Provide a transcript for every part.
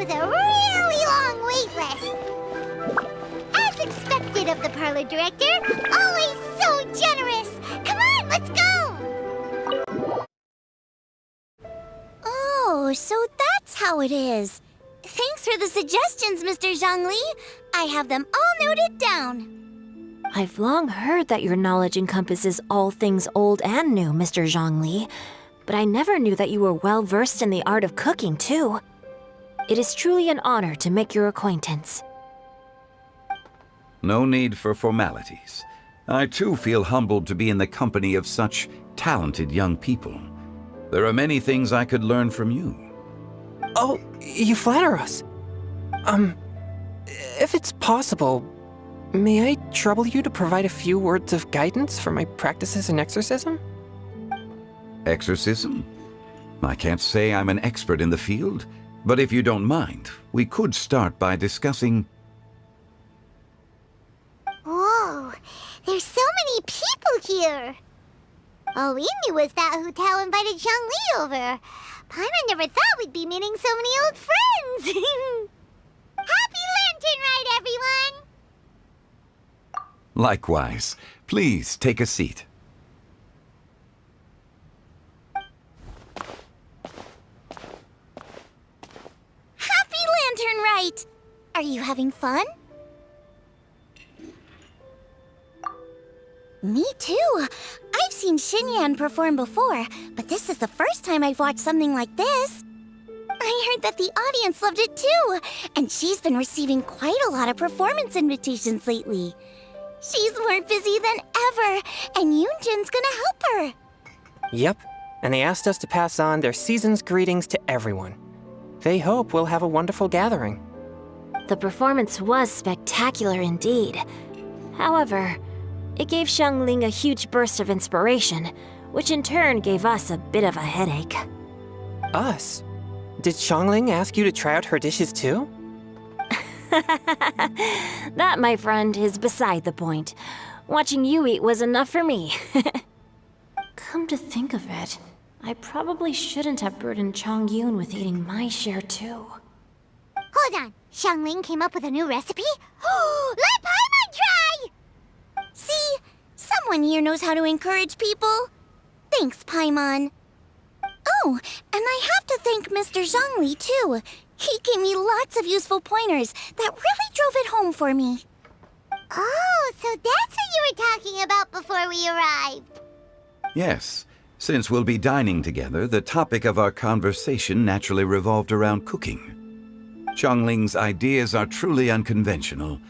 with a really long wait list. As expected of the parlor director, always so generous. Come on, let's go! Oh, so that's how it is. Thanks for the suggestions, Mr. Zhongli. I have them all noted down. I've long heard that your knowledge encompasses all things old and new, Mr. Zhongli. But I never knew that you were well-versed in the art of cooking, too. It is truly an honor to make your acquaintance. No need for formalities. I too feel humbled to be in the company of such talented young people. There are many things I could learn from you. Oh, you flatter us. If it's possible, may I trouble you to provide a few words of guidance for my practices in exorcism? Exorcism? I can't say I'm an expert in the field, but if you don't mind, we could start by discussing... Whoa, there's so many people here. All we knew was that Hu Tao invited Zhongli over. Paimon never thought we'd be meeting so many old friends. Happy Lantern Ride, everyone! Likewise. Please take a seat. Happy Lantern Ride! Are you having fun? Me too. I've seen Xinyan perform before, but this is the first time I've watched something like this. I heard that the audience loved it too, and she's been receiving quite a lot of performance invitations lately. She's more busy than ever, and Yoonjin's gonna help her. Yep, and they asked us to pass on their season's greetings to everyone. They hope we'll have a wonderful gathering. The performance was spectacular indeed. However, it gave Xiangling a huge burst of inspiration, which in turn gave us a bit of a headache. Us? Did Xiangling ask you to try out her dishes too? That, my friend, is beside the point. Watching you eat was enough for me. Come to think of it, I probably shouldn't have burdened Chongyun with eating my share too. Hold on, Xiangling came up with a new recipe? Let Paimon try! See, someone here knows how to encourage people. Thanks, Paimon. Oh, and I have to thank Mr. Zhongli, too. He gave me lots of useful pointers that really drove it home for me. Oh, so that's what you were talking about before we arrived. Yes. Since we'll be dining together, the topic of our conversation naturally revolved around cooking. Xiangling's ideas are truly unconventional.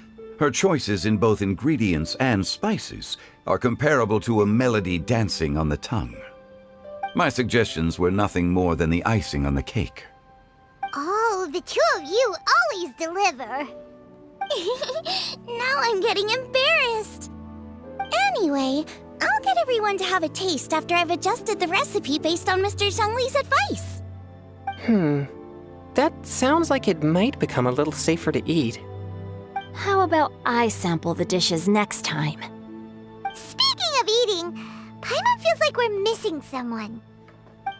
Her choices in both ingredients and spices are comparable to a melody dancing on the tongue. My suggestions were nothing more than the icing on the cake. Oh, the two of you always deliver. Now I'm getting embarrassed. Anyway, I'll get everyone to have a taste after I've adjusted the recipe based on Mr. Zhongli's advice. That sounds like it might become a little safer to eat. How about I sample the dishes next time? Speaking of eating, Paimon feels like we're missing someone.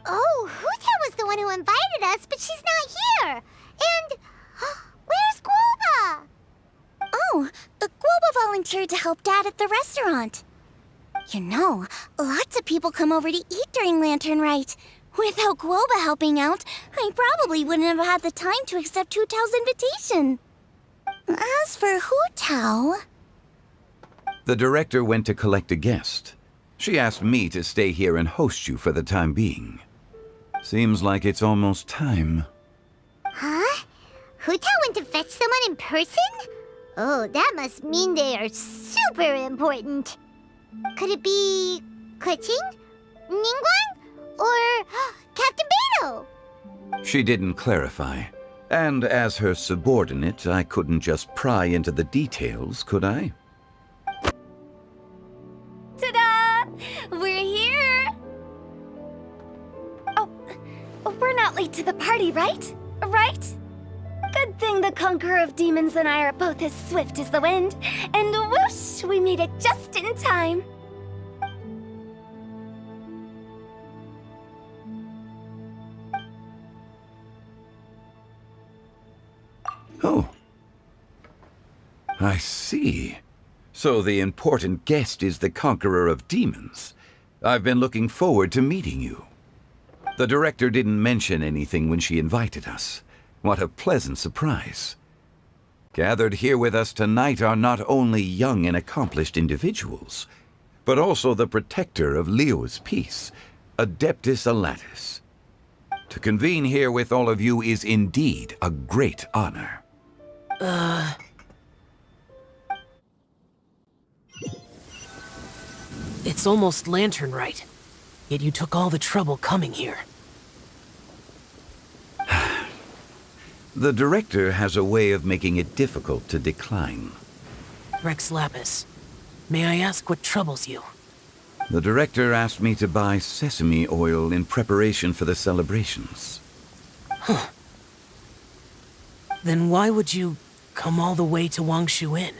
Oh, Huta was the one who invited us, but she's not here. And where's Guoba? Oh, Guoba volunteered to help Dad at the restaurant. You know, lots of people come over to eat during Lantern Rite. Without Guoba helping out, I probably wouldn't have had the time to accept Hu Tao's invitation. As for Hu Tao... The director went to collect a guest. She asked me to stay here and host you for the time being. Seems like it's almost time. Huh? Hu Tao went to fetch someone in person? Oh, that must mean they are super important. Could it be... Keqing? Ningguang? Or Captain Beidou? She didn't clarify. And as her subordinate, I couldn't just pry into the details, could I? Ta-da! We're here! Oh, we're not late to the party, right? Right? Good thing the Conqueror of Demons and I are both as swift as the wind. And whoosh, we made it just in time. I see. So the important guest is the conqueror of demons. I've been looking forward to meeting you. The director didn't mention anything when she invited us. What a pleasant surprise. Gathered here with us tonight are not only young and accomplished individuals, but also the protector of Leo's peace, Adeptus Alatus. To convene here with all of you is indeed a great honor. It's almost lantern right, yet you took all the trouble coming here. The director has a way of making it difficult to decline. Rex Lapis, may I ask what troubles you? The director asked me to buy sesame oil in preparation for the celebrations. Then why would you come all the way to Wangshu Inn?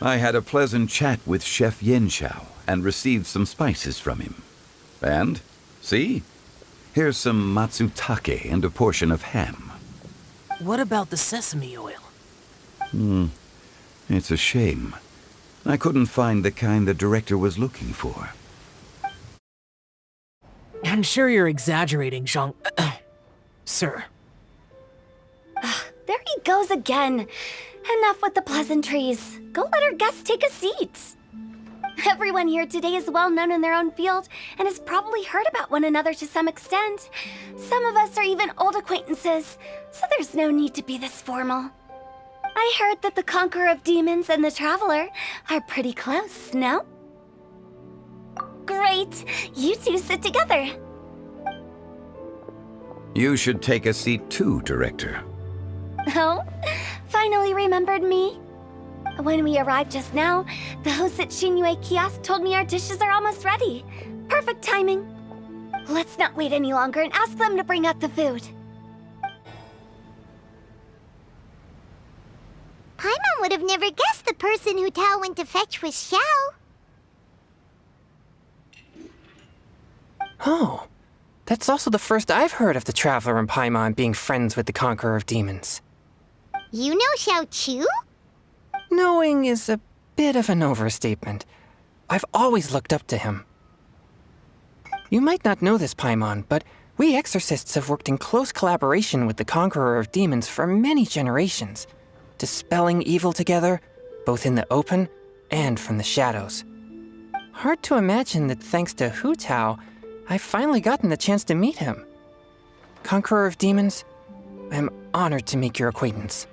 I had a pleasant chat with Chef Yenshao and received some spices from him. And, see? Here's some matsutake and a portion of ham. What about the sesame oil? It's a shame. I couldn't find the kind the director was looking for. I'm sure you're exaggerating, Zhang... Sir. There he goes again. Enough with the pleasantries. Go let our guests take a seat. Everyone here today is well known in their own field and has probably heard about one another to some extent. Some of us are even old acquaintances, so there's no need to be this formal. I heard that the Conqueror of Demons and the Traveler are pretty close, no? Great! You two sit together. You should take a seat too, Director. Oh? Finally remembered me? When we arrived just now, the host at Shinue Kiosk told me our dishes are almost ready. Perfect timing. Let's not wait any longer and ask them to bring out the food. Paimon would have never guessed the person who Tao went to fetch was Xiao. Oh, that's also the first I've heard of the Traveler and Paimon being friends with the Conqueror of Demons. You know Xiao Chu? Knowing is a bit of an overstatement. I've always looked up to him. You might not know this, Paimon, but we exorcists have worked in close collaboration with the Conqueror of Demons for many generations, dispelling evil together, both in the open and from the shadows. Hard to imagine that thanks to Hu Tao, I've finally gotten the chance to meet him. Conqueror of Demons, I'm honored to make your acquaintance.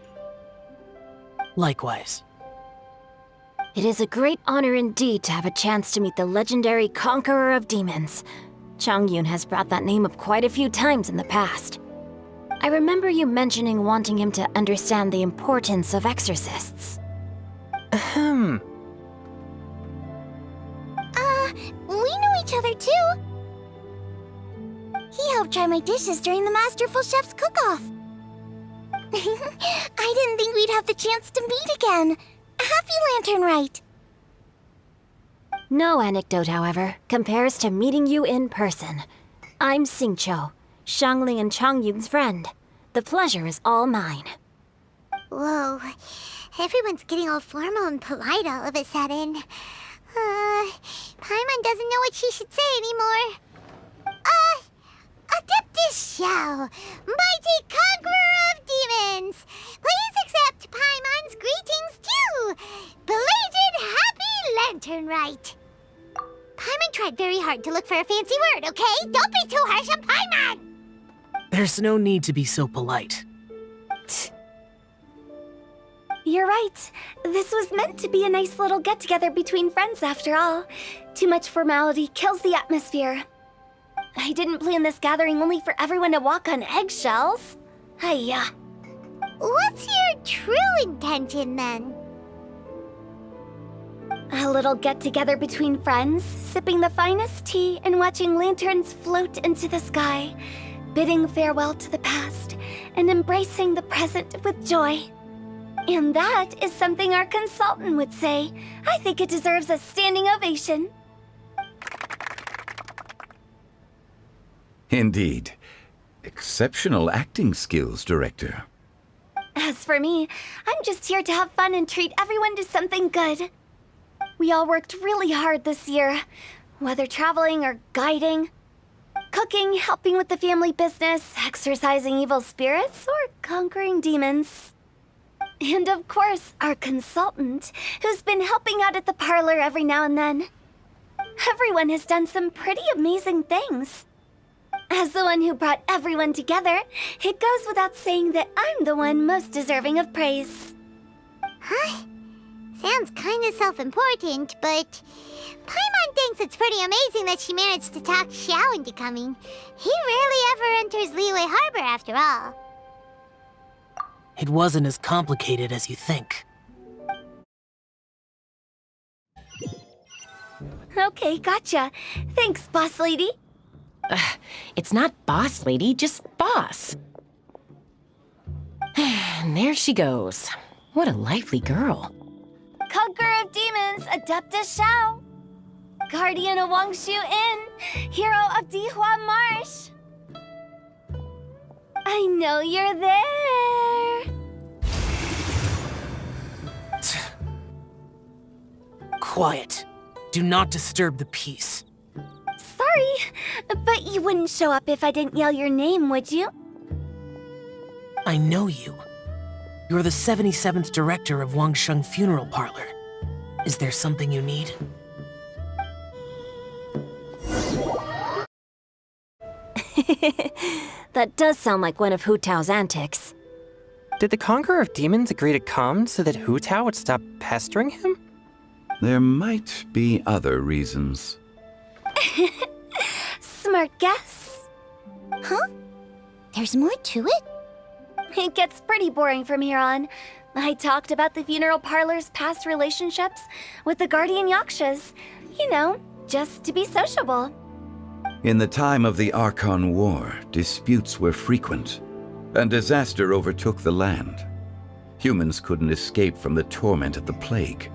Likewise. It is a great honor indeed to have a chance to meet the legendary Conqueror of Demons. Changyun has brought that name up quite a few times in the past. I remember you mentioning wanting him to understand the importance of exorcists. Ahem. We know each other too. He helped try my dishes during the Masterful Chef's cook-off. I didn't think we'd have the chance to meet again. Happy Lantern Rite. No anecdote, however, compares to meeting you in person. I'm Xingqiu, Shangling and Changyun's friend. The pleasure is all mine. Whoa, everyone's getting all formal and polite all of a sudden. Paimon doesn't know what she should say anymore. Adeptus Xiao, mighty conqueror of demons, please accept Paimon's greetings too. Belated Happy Lantern Rite. Paimon tried very hard to look for a fancy word, okay? Don't be too harsh on Paimon! There's no need to be so polite. You're right. This was meant to be a nice little get-together between friends after all. Too much formality kills the atmosphere. I didn't plan this gathering only for everyone to walk on eggshells. Hiya. What's your true intention then? A little get-together between friends, sipping the finest tea and watching lanterns float into the sky, bidding farewell to the past and embracing the present with joy. And that is something our consultant would say. I think it deserves a standing ovation. Indeed. Exceptional acting skills, Director. As for me. I'm just here to have fun and treat everyone to something good. We all worked really hard this year, whether traveling or guiding, cooking, helping with the family business, exorcising evil spirits, or conquering demons. And of course, our consultant, who's been helping out at the parlor every now and then. Everyone has done some pretty amazing things. As the one who brought everyone together, it goes without saying that I'm the one most deserving of praise. Huh? Sounds kind of self-important, but Paimon thinks it's pretty amazing that she managed to talk Xiao into coming. He rarely ever enters Liyue Harbor after all. It wasn't as complicated as you think. Okay, gotcha. Thanks, boss lady. It's not boss lady, just boss. And there she goes. What a lively girl. Conqueror of demons, Adeptus Xiao. Guardian of Wangshu Inn, hero of Dihua Marsh. I know you're there. Quiet. Do not disturb the peace. Sorry, but you wouldn't show up if I didn't yell your name, would you? I know you. You're the 77th director of Wangsheng Funeral Parlor. Is there something you need? That does sound like one of Hu Tao's antics. Did the Conqueror of Demons agree to come so that Hu Tao would stop pestering him? There might be other reasons. Smart guess. Huh? There's more to it? It gets pretty boring from here on. I talked about the funeral parlor's past relationships with the guardian yakshas. You know, just to be sociable. In the time of the Archon War, disputes were frequent, and disaster overtook the land. Humans couldn't escape from the torment of the plague,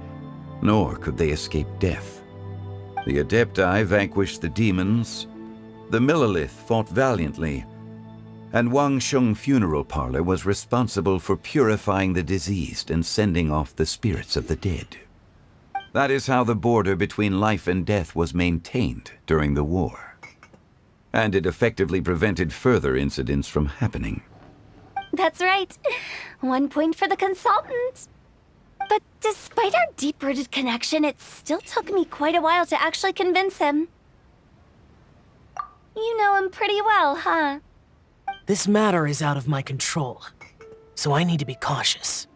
nor could they escape death. The Adepti vanquished the demons, the Millelith fought valiantly, and Wangsheng Funeral Parlor was responsible for purifying the diseased and sending off the spirits of the dead. That is how the border between life and death was maintained during the war. And it effectively prevented further incidents from happening. That's right. 1 point for the consultant. But despite our deep-rooted connection, it still took me quite a while to actually convince him. You know him pretty well, huh? This matter is out of my control, so I need to be cautious.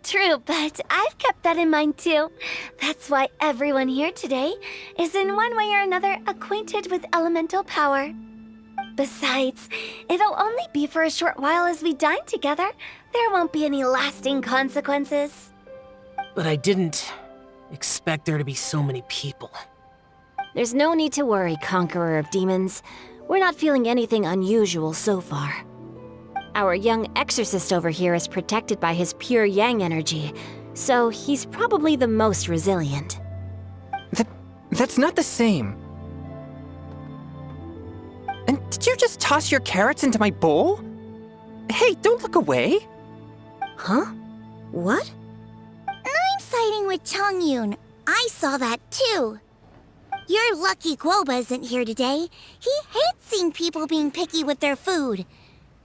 True, but I've kept that in mind too. That's why everyone here today is in one way or another acquainted with elemental power. Besides, it'll only be for a short while as we dine together. There won't be any lasting consequences. But I didn't expect there to be so many people. There's no need to worry, Conqueror of Demons. We're not feeling anything unusual so far. Our young exorcist over here is protected by his pure yang energy, so he's probably the most resilient. That's not the same. And did you just toss your carrots into my bowl? Hey, don't look away. Huh? What? I'm siding with Chongyun. I saw that too. You're lucky Guoba isn't here today. He hates seeing people being picky with their food.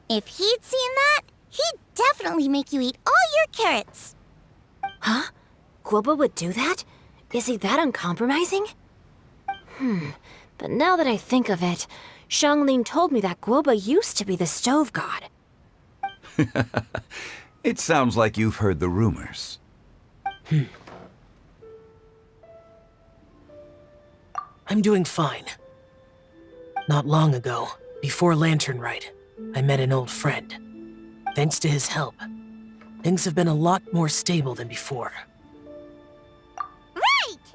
If he'd seen that, he'd definitely make you eat all your carrots. Huh? Guoba would do that? Is he that uncompromising? But now that I think of it, Xiangling told me that Guoba used to be the stove god. It sounds like you've heard the rumors. I'm doing fine. Not long ago, before Lantern Rite, I met an old friend. Thanks to his help, things have been a lot more stable than before. Right!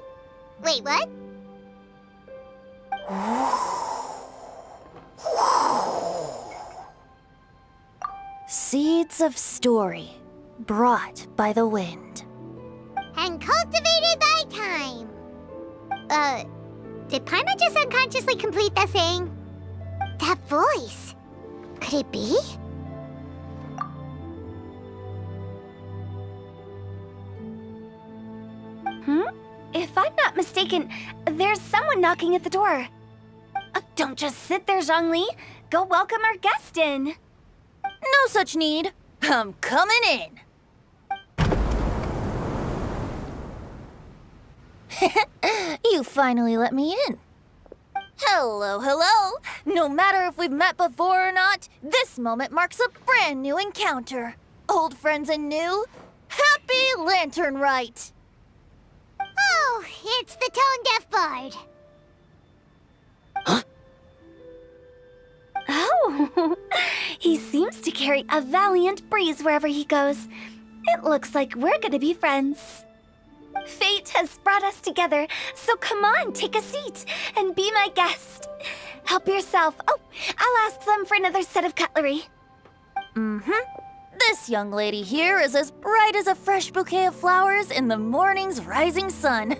Wait, what? Seeds of story, brought by the wind. And cultivated by time. Did Paimon just unconsciously complete that saying? That voice. Could it be? If I'm not mistaken, there's someone knocking at the door. Don't just sit there, Zhongli. Go welcome our guest in. No such need. I'm coming in. You finally let me in. Hello, hello. No matter if we've met before or not, this moment marks a brand new encounter. Old friends and new. Happy Lantern Rite. Oh, it's the tone-deaf bard. Oh, he seems to carry a valiant breeze wherever he goes. It looks like we're gonna be friends. Fate has brought us together, so come on, take a seat and be my guest. Help yourself. Oh, I'll ask them for another set of cutlery. This young lady here is as bright as a fresh bouquet of flowers in the morning's rising sun.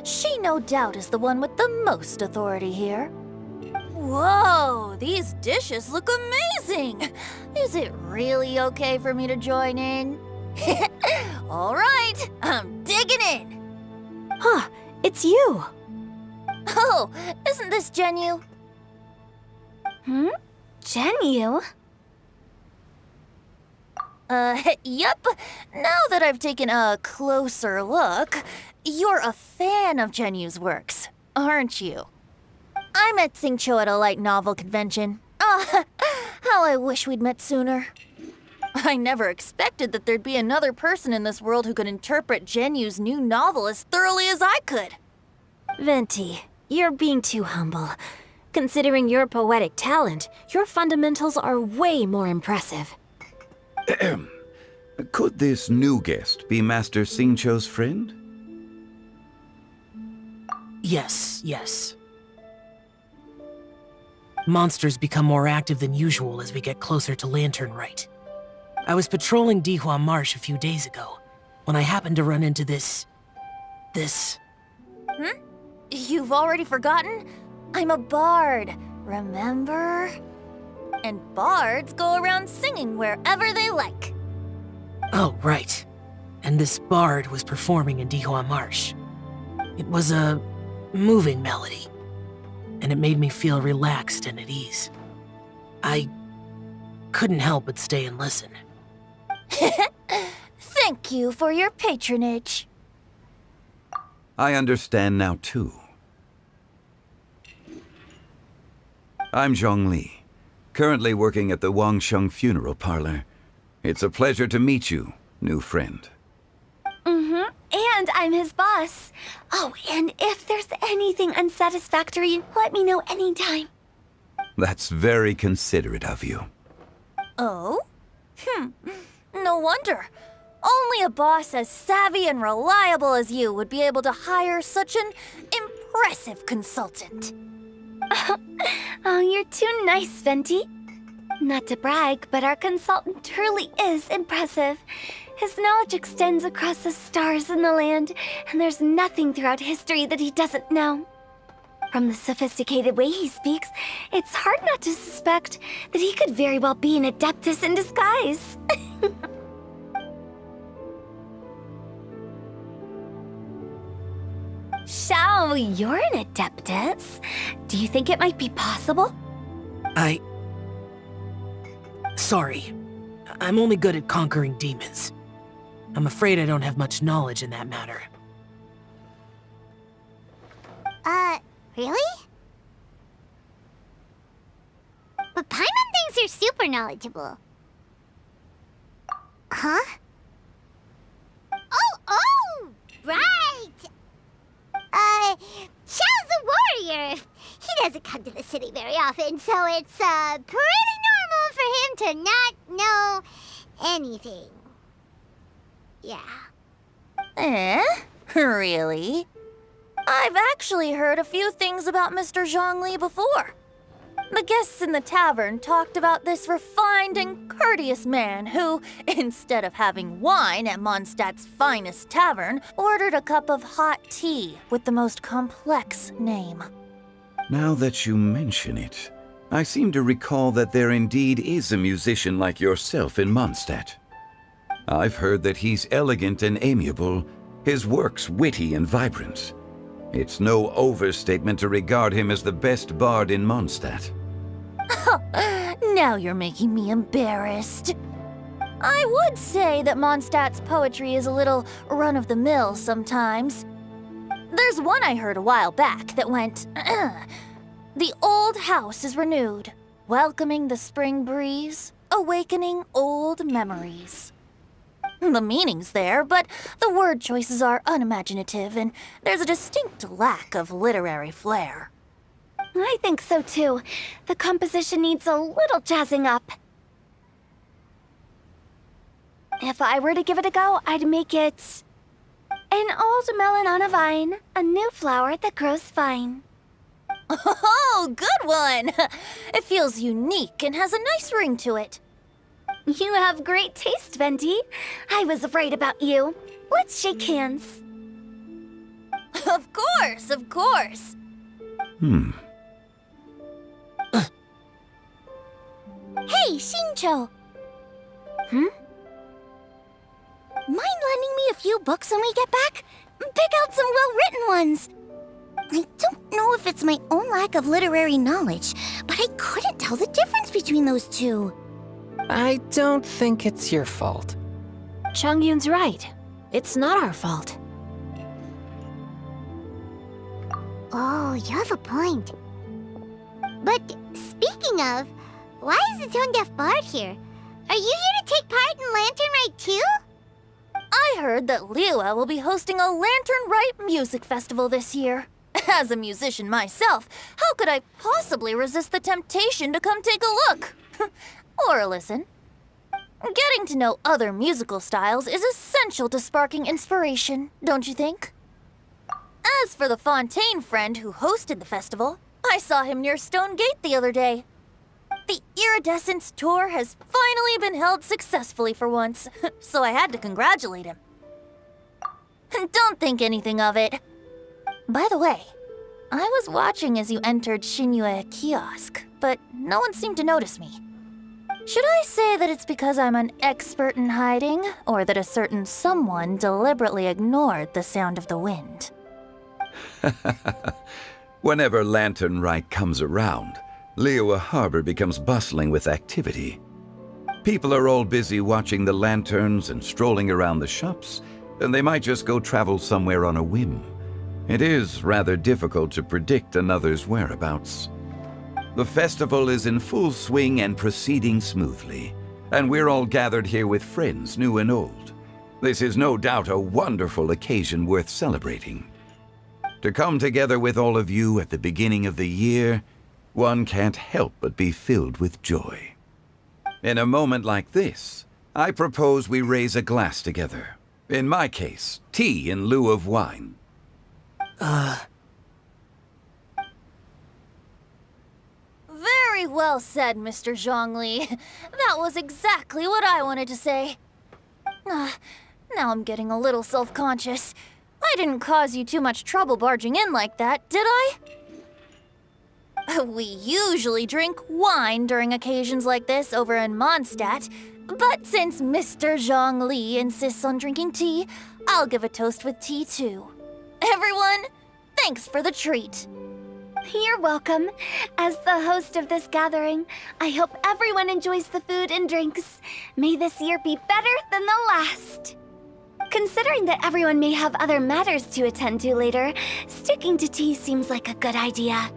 She no doubt is the one with the most authority here. Whoa, these dishes look amazing! Is it really okay for me to join in? All right, I'm digging in! Huh, it's you. Oh, isn't this Genu? Genu? Yep. Now that I've taken a closer look, you're a fan of Genu's works, aren't you? I met Xingqiu at a light novel convention. Ah, how I wish we'd met sooner. I never expected that there'd be another person in this world who could interpret Genu's new novel as thoroughly as I could. Venti, you're being too humble. Considering your poetic talent, your fundamentals are way more impressive. Could this new guest be Master Xingqiu's friend? Yes. Monsters become more active than usual as we get closer to Lantern Rite. I was patrolling Dihua Marsh a few days ago, when I happened to run into this... You've already forgotten? I'm a bard, remember? And bards go around singing wherever they like. Oh, right. And this bard was performing in Dihua Marsh. It was a moving melody, and it made me feel relaxed and at ease. I couldn't help but stay and listen. Thank you for your patronage. I understand now, too. I'm Zhongli, currently working at the Wangsheng Funeral Parlor. It's a pleasure to meet you, new friend. And I'm his boss. Oh, and if there's anything unsatisfactory, let me know anytime. That's very considerate of you. Oh? No wonder. Only a boss as savvy and reliable as you would be able to hire such an impressive consultant. Oh, you're too nice, Venti. Not to brag, but our consultant truly is impressive. His knowledge extends across the stars and the land, and there's nothing throughout history that he doesn't know. From the sophisticated way he speaks, it's hard not to suspect that he could very well be an adeptus in disguise. Xiao, you're an adeptus. Do you think it might be possible? Sorry. I'm only good at conquering demons. I'm afraid I don't have much knowledge in that matter. Really? But Paimon thinks you're super knowledgeable. Huh? Oh, right! Xiao's a warrior. He doesn't come to the city very often, so it's, pretty normal for him to not know anything. Yeah. Really? I've actually heard a few things about Mr. Zhongli before. The guests in the tavern talked about this refined and courteous man who, instead of having wine at Mondstadt's finest tavern, ordered a cup of hot tea with the most complex name. Now that you mention it, I seem to recall that there indeed is a musician like yourself in Mondstadt. I've heard that he's elegant and amiable, his works witty and vibrant. It's no overstatement to regard him as the best bard in Mondstadt. Now you're making me embarrassed. I would say that Mondstadt's poetry is a little run-of-the-mill sometimes. There's one I heard a while back that went, "The old house is renewed, welcoming the spring breeze, awakening old memories." The meaning's there, but the word choices are unimaginative, and there's a distinct lack of literary flair. I think so too. The composition needs a little jazzing up. If I were to give it a go, I'd make it an old melon on a vine, a new flower that grows fine. Oh, good one! It feels unique and has a nice ring to it. You have great taste, Venti. I was right about you. Let's shake hands. Of course, of course. Hey, Shincho! Mind lending me a few books when we get back? Pick out some well-written ones. I don't know if it's my own lack of literary knowledge, but I couldn't tell the difference between those two. I don't think it's your fault. Chongyun's right. It's not our fault. Oh, you have a point. But speaking of, why is the tone-deaf bard here? Are you here to take part in Lantern Rite too? I heard that Liua will be hosting a Lantern Rite music festival this year. As a musician myself, how could I possibly resist the temptation to come take a look? Or listen. Getting to know other musical styles is essential to sparking inspiration, don't you think? As for the Fontaine friend who hosted the festival, I saw him near Stone Gate the other day. The Iridescence tour has finally been held successfully for once, so I had to congratulate him. Don't think anything of it. By the way, I was watching as you entered Shinyue Kiosk, but no one seemed to notice me. Should I say that it's because I'm an expert in hiding, or that a certain someone deliberately ignored the sound of the wind? Whenever Lantern Rite comes around, Liua Harbor becomes bustling with activity. People are all busy watching the lanterns and strolling around the shops, and they might just go travel somewhere on a whim. It is rather difficult to predict another's whereabouts. The festival is in full swing and proceeding smoothly, and we're all gathered here with friends, new and old. This is no doubt a wonderful occasion worth celebrating. To come together with all of you at the beginning of the year, one can't help but be filled with joy. In a moment like this, I propose we raise a glass together. In my case, tea in lieu of wine. Very well said, Mr. Zhongli. That was exactly what I wanted to say. Now I'm getting a little self-conscious. I didn't cause you too much trouble barging in like that, did I? We usually drink wine during occasions like this over in Mondstadt, but since Mr. Zhongli insists on drinking tea, I'll give a toast with tea too. Everyone, thanks for the treat. You're welcome. As the host of this gathering, I hope everyone enjoys the food and drinks. May this year be better than the last. Considering that everyone may have other matters to attend to later, sticking to tea seems like a good idea.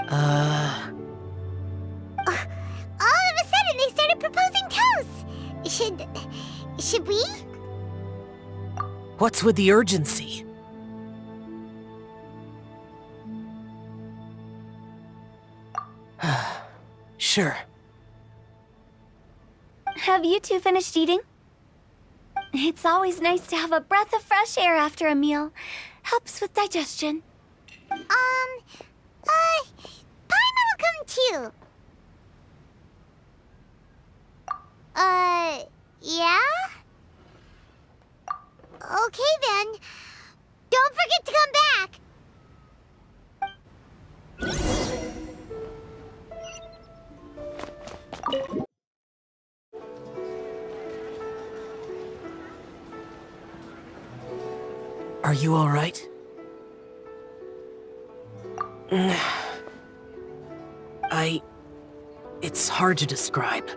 All of a sudden, they started proposing toasts. Should we? What's with the urgency? Sure. Have you two finished eating? It's always nice to have a breath of fresh air after a meal. Helps with digestion. Paimon will come too. Yeah? Okay then. Don't forget to come back. Are you alright? It's hard to describe.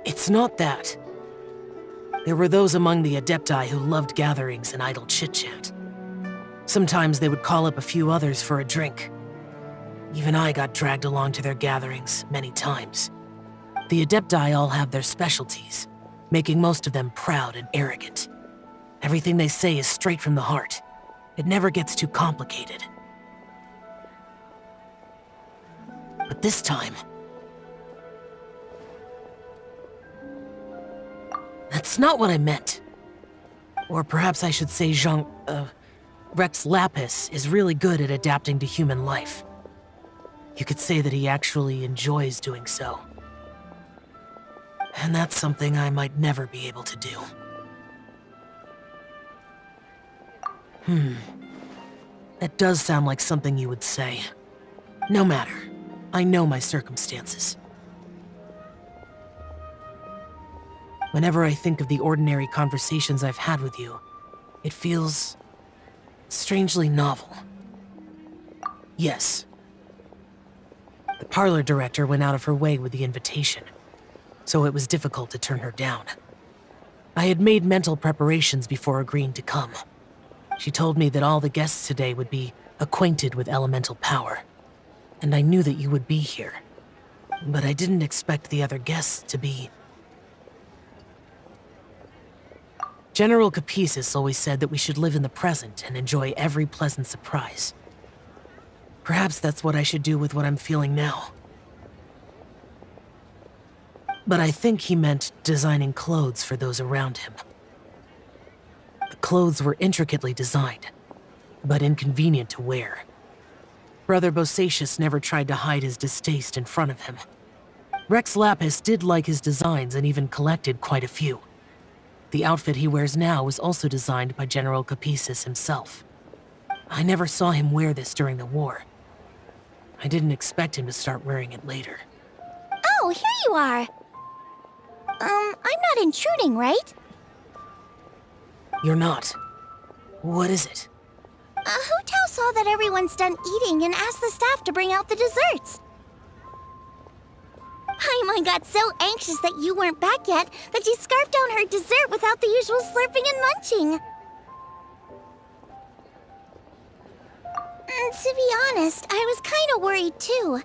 It's not that. There were those among the Adepti who loved gatherings and idle chit-chat. Sometimes they would call up a few others for a drink. Even I got dragged along to their gatherings many times. The Adepti all have their specialties, making most of them proud and arrogant. Everything they say is straight from the heart. It never gets too complicated. But this time... That's not what I meant. Or perhaps I should say Rex Lapis is really good at adapting to human life. You could say that he actually enjoys doing so. And that's something I might never be able to do. That does sound like something you would say. No matter. I know my circumstances. Whenever I think of the ordinary conversations I've had with you, it feels strangely novel. Yes. The parlor director went out of her way with the invitation, so it was difficult to turn her down. I had made mental preparations before agreeing to come. She told me that all the guests today would be acquainted with elemental power, and I knew that you would be here. But I didn't expect the other guests to be... General Capisis always said that we should live in the present and enjoy every pleasant surprise. Perhaps that's what I should do with what I'm feeling now. But I think he meant designing clothes for those around him. The clothes were intricately designed, but inconvenient to wear. Brother Bosacius never tried to hide his distaste in front of him. Rex Lapis did like his designs and even collected quite a few. The outfit he wears now was also designed by General Capisis himself. I never saw him wear this during the war. I didn't expect him to start wearing it later. Oh, here you are. I'm not intruding, right? You're not. What is it? Hu Tao saw that everyone's done eating and asked the staff to bring out the desserts. Paimon got so anxious that you weren't back yet that she scarfed down her dessert without the usual slurping and munching. To be honest, I was kind of worried too.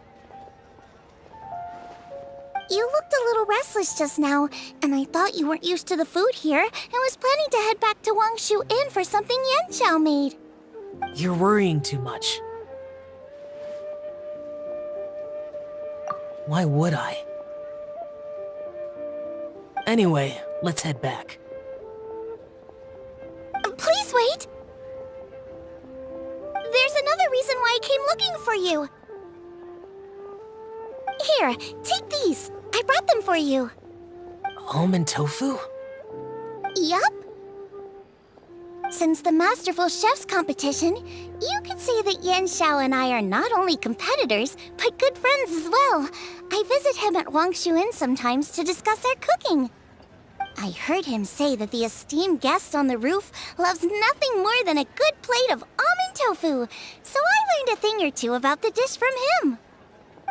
You looked a little restless just now, and I thought you weren't used to the food here and was planning to head back to Wangshu Inn for something Yanxiao made. You're worrying too much. Why would I? Anyway, let's head back. Please wait! There's another reason why I came looking for you. Here, take these. I brought them for you. Almond tofu? Yup. Since the Masterful Chef's competition, you could say that Yanxiao and I are not only competitors, but good friends as well. I visit him at Wangshu Inn sometimes to discuss our cooking. I heard him say that the esteemed guest on the roof loves nothing more than a good plate of almond tofu, so I learned a thing or two about the dish from him.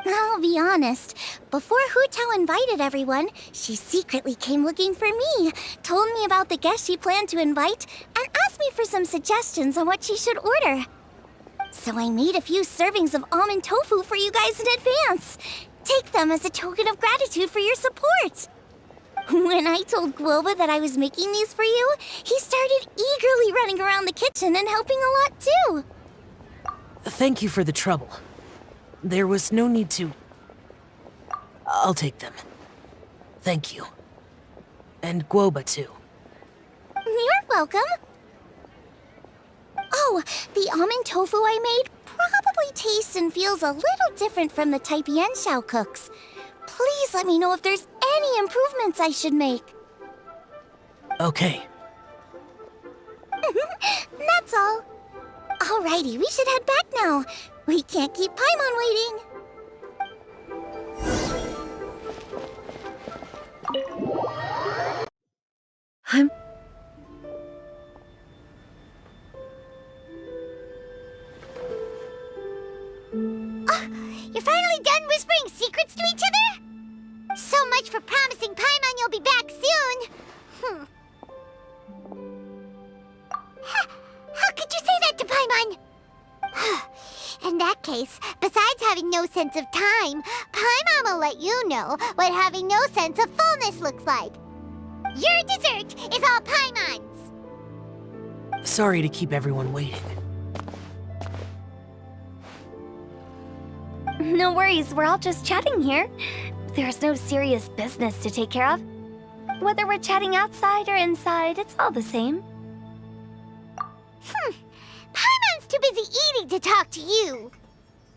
I'll be honest, before Hu Tao invited everyone, she secretly came looking for me, told me about the guests she planned to invite, and asked me for some suggestions on what she should order. So I made a few servings of almond tofu for you guys in advance. Take them as a token of gratitude for your support. When I told Guoba that I was making these for you, he started eagerly running around the kitchen and helping a lot too. Thank you for the trouble. There was no need to... I'll take them. Thank you. And Guoba too. You're welcome. Oh, the almond tofu I made probably tastes and feels a little different from the type Yanxiao cooks. Please let me know if there's any improvements I should make. Okay. That's all. Alrighty, we should head back now. We can't keep Paimon waiting. You're finally done whispering secrets to each other? So much for promising Paimon you'll be back soon. How could you say that to Paimon? In that case, besides having no sense of time, Paimon will let you know what having no sense of fullness looks like. Your dessert is all Paimon's. Sorry to keep everyone waiting. No worries, we're all just chatting here. There's no serious business to take care of. Whether we're chatting outside or inside, it's all the same. Paimon's too busy eating to talk to you.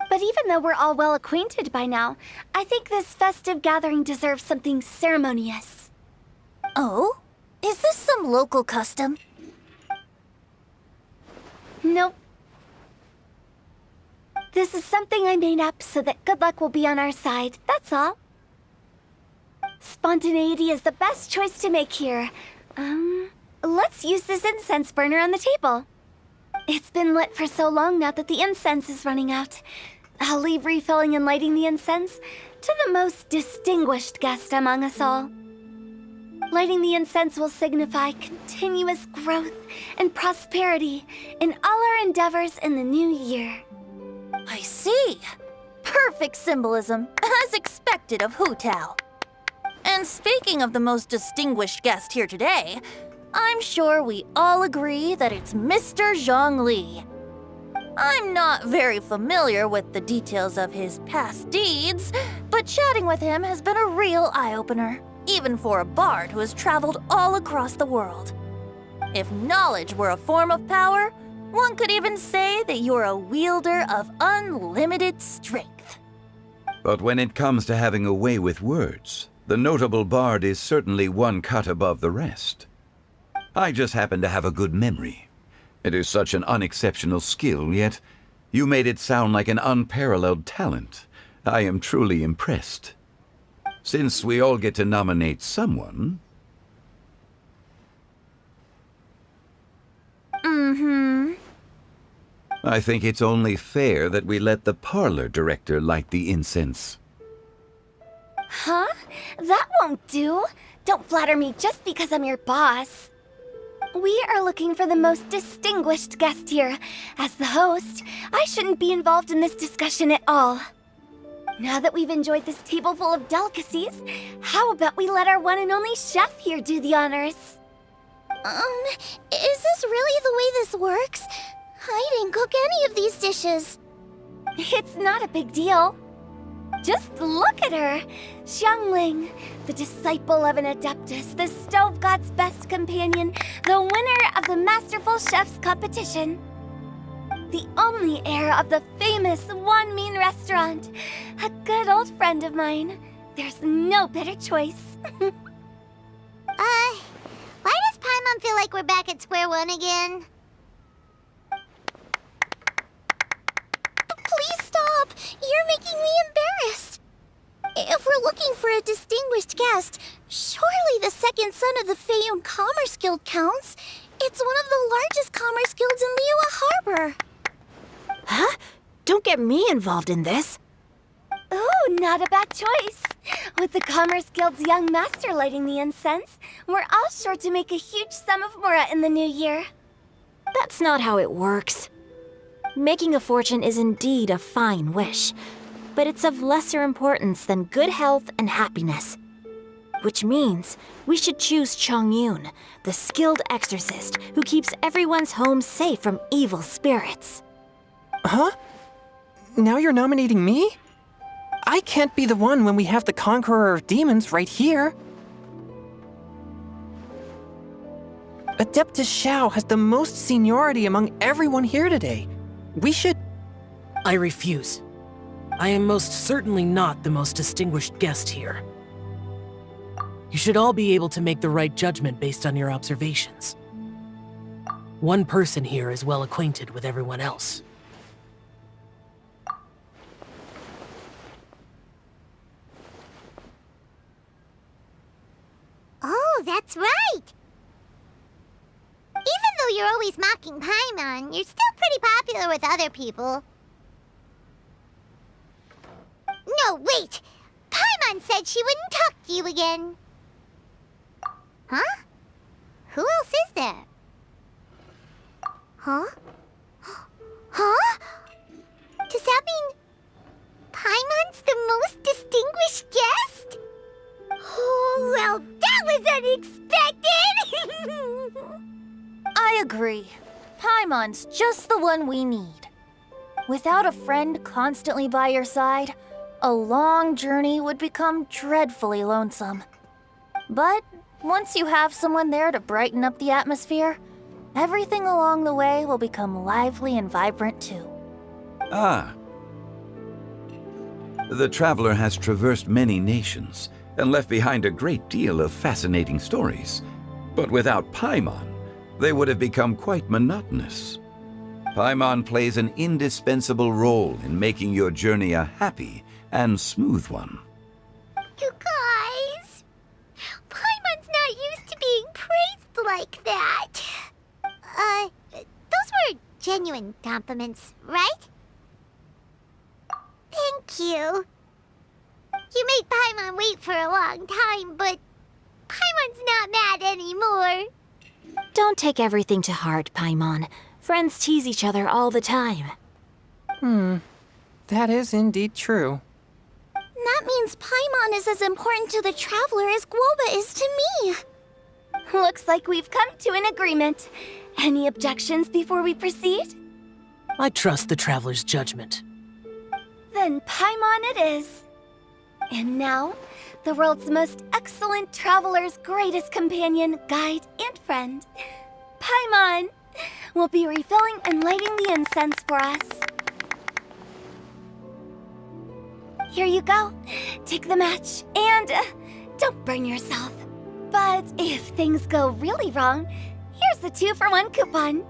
But even though we're all well acquainted by now, I think this festive gathering deserves something ceremonious. Oh? Is this some local custom? Nope. This is something I made up so that good luck will be on our side, that's all. Spontaneity is the best choice to make here. Let's use this incense burner on the table. It's been lit for so long now that the incense is running out. I'll leave refilling and lighting the incense to the most distinguished guest among us all. Lighting the incense will signify continuous growth and prosperity in all our endeavors in the new year. I see. Perfect symbolism, as expected of Hu Tao. And speaking of the most distinguished guest here today, I'm sure we all agree that it's Mr. Zhongli. I'm not very familiar with the details of his past deeds, but chatting with him has been a real eye-opener, even for a bard who has traveled all across the world. If knowledge were a form of power, one could even say that you're a wielder of unlimited strength. But when it comes to having a way with words, the notable bard is certainly one cut above the rest. I just happen to have a good memory. It is such an unexceptional skill, yet you made it sound like an unparalleled talent. I am truly impressed. Since we all get to nominate someone... I think it's only fair that we let the parlor director light the incense. Huh? That won't do. Don't flatter me just because I'm your boss. We are looking for the most distinguished guest here. As the host, I shouldn't be involved in this discussion at all. Now that we've enjoyed this table full of delicacies, how about we let our one and only chef here do the honors? Is this really the way this works? I didn't cook any of these dishes. It's not a big deal. Just look at her! Xiangling, the disciple of an adeptus, the stove god's best companion, the winner of the Masterful Chef's competition. The only heir of the famous One Mean restaurant. A good old friend of mine. There's no better choice. Why does Paimon feel like we're back at square one again? Please stop! You're making me embarrassed. If we're looking for a distinguished guest, surely the second son of the Feiyun Commerce Guild counts. It's one of the largest commerce guilds in Liyue Harbor. Huh? Don't get me involved in this. Ooh, not a bad choice. With the Commerce Guild's young master lighting the incense, we're all sure to make a huge sum of mora in the new year. That's not how it works. Making a fortune is indeed a fine wish, but it's of lesser importance than good health and happiness. Which means we should choose Chongyun, the skilled exorcist who keeps everyone's home safe from evil spirits. Huh? Now you're nominating me? I can't be the one when we have the Conqueror of Demons right here. Adeptus Xiao has the most seniority among everyone here today. We should... I refuse. I am most certainly not the most distinguished guest here. You should all be able to make the right judgment based on your observations. One person here is well acquainted with everyone else. Oh, that's right! Even though you're always mocking Paimon, you're still pretty popular with other people. No, wait! Paimon said she wouldn't talk to you again. Huh? Who else is there? Huh? Huh? Does that mean Paimon's the most distinguished guest? Oh, well, that was unexpected! I agree. Paimon's just the one we need. Without a friend constantly by your side, a long journey would become dreadfully lonesome. But once you have someone there to brighten up the atmosphere, everything along the way will become lively and vibrant too. Ah. The traveler has traversed many nations and left behind a great deal of fascinating stories. But without Paimon, they would have become quite monotonous. Paimon plays an indispensable role in making your journey a happy and smooth one. You guys, Paimon's not used to being praised like that. Those were genuine compliments, right? Thank you. You made Paimon wait for a long time, but Paimon's not mad anymore. Don't take everything to heart, Paimon. Friends tease each other all the time. That is indeed true. That means Paimon is as important to the traveler as Guoba is to me. Looks like we've come to an agreement. Any objections before we proceed? I trust the traveler's judgment. Then Paimon it is. And now, the world's most excellent traveler's greatest companion, guide, and friend, Paimon, will be refilling and lighting the incense for us. Here you go. Take the match, and don't burn yourself. But if things go really wrong, here's the 2-for-1 coupon.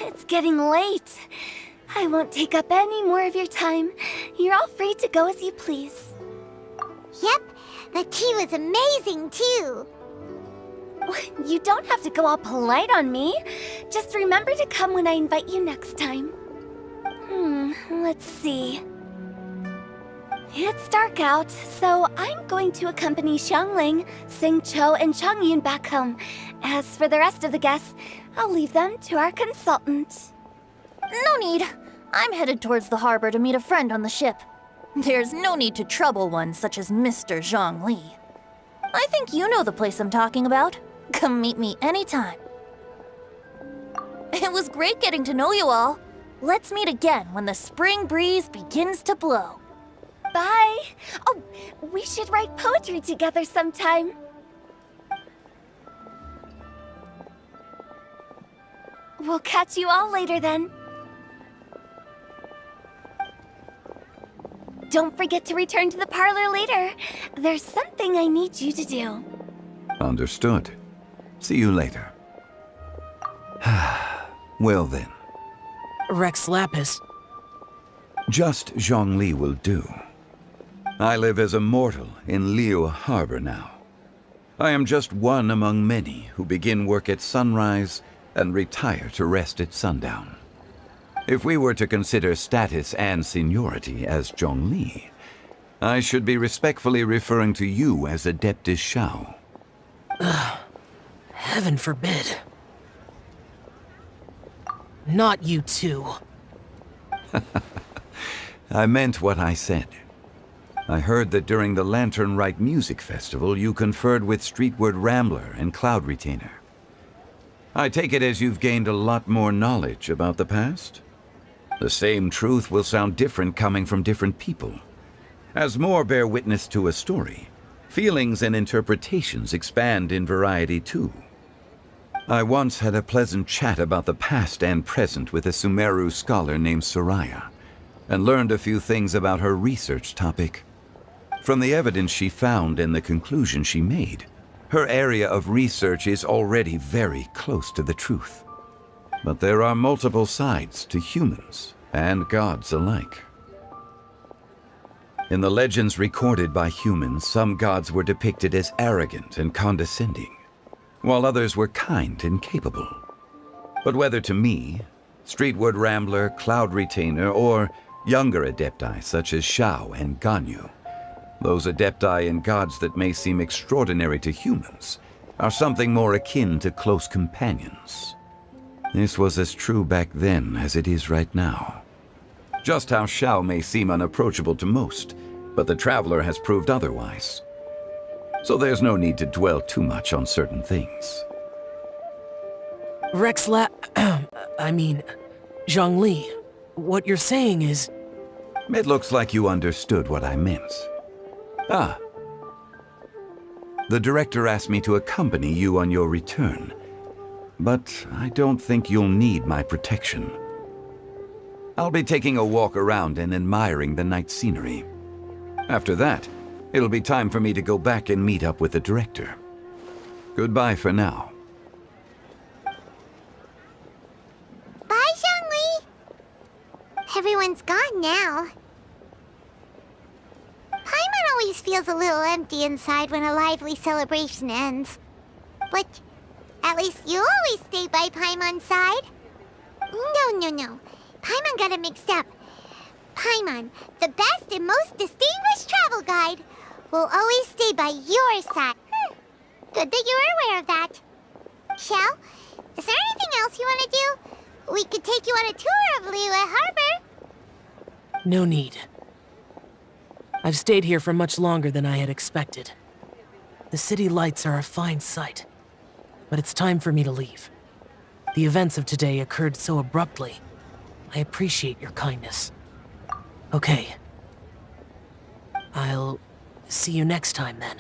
It's getting late. I won't take up any more of your time. You're all free to go as you please. Yep, the tea was amazing too. You don't have to go all polite on me. Just remember to come when I invite you next time. Let's see. It's dark out, so I'm going to accompany Xiangling, Xingqiu, and Changyun back home. As for the rest of the guests, I'll leave them to our consultant. No need. I'm headed towards the harbor to meet a friend on the ship. There's no need to trouble one such as Mr. Zhongli. I think you know the place I'm talking about. Come meet me anytime. It was great getting to know you all. Let's meet again when the spring breeze begins to blow. Bye. Oh, we should write poetry together sometime. We'll catch you all later then. Don't forget to return to the parlor later. There's something I need you to do. Understood. See you later. Well then. Rex Lapis. Just Zhongli will do. I live as a mortal in Liu Harbor now. I am just one among many who begin work at sunrise and retire to rest at sundown. If we were to consider status and seniority as Zhongli, I should be respectfully referring to you as Adeptus Shao. Heaven forbid. Not you too. I meant what I said. I heard that during the Lantern Rite Music Festival, you conferred with Streetward Rambler and Cloud Retainer. I take it as you've gained a lot more knowledge about the past? The same truth will sound different coming from different people. As more bear witness to a story, feelings and interpretations expand in variety too. I once had a pleasant chat about the past and present with a Sumeru scholar named Soraya, and learned a few things about her research topic. From the evidence she found and the conclusion she made, Her area of research is already very close to the truth. But there are multiple sides to humans and gods alike. In the legends recorded by humans, some gods were depicted as arrogant and condescending, while others were kind and capable. But whether to me, Streetwood Rambler, Cloud Retainer, or younger adepti such as Shao and Ganyu, those adepti and gods that may seem extraordinary to humans are something more akin to close companions. This was as true back then as it is right now. Just how Shao may seem unapproachable to most, but the Traveler has proved otherwise. So there's no need to dwell too much on certain things. Zhongli, what you're saying is... It looks like you understood what I meant. Ah. The director asked me to accompany you on your return, but I don't think you'll need my protection. I'll be taking a walk around and admiring the night scenery. After that, it'll be time for me to go back and meet up with the director. Goodbye for now. Bye, Zhongli. Everyone's gone now. Paimon always feels a little empty inside when a lively celebration ends. But at least you always stay by Paimon's side. No. Paimon got it mixed up. Paimon, the best and most distinguished travel guide, will always stay by your side. Good that you're aware of that. Shell, is there anything else you want to do? We could take you on a tour of Liyue Harbor. No need. I've stayed here for much longer than I had expected. The city lights are a fine sight, but it's time for me to leave. The events of today occurred so abruptly. I appreciate your kindness. Okay. I'll see you next time then.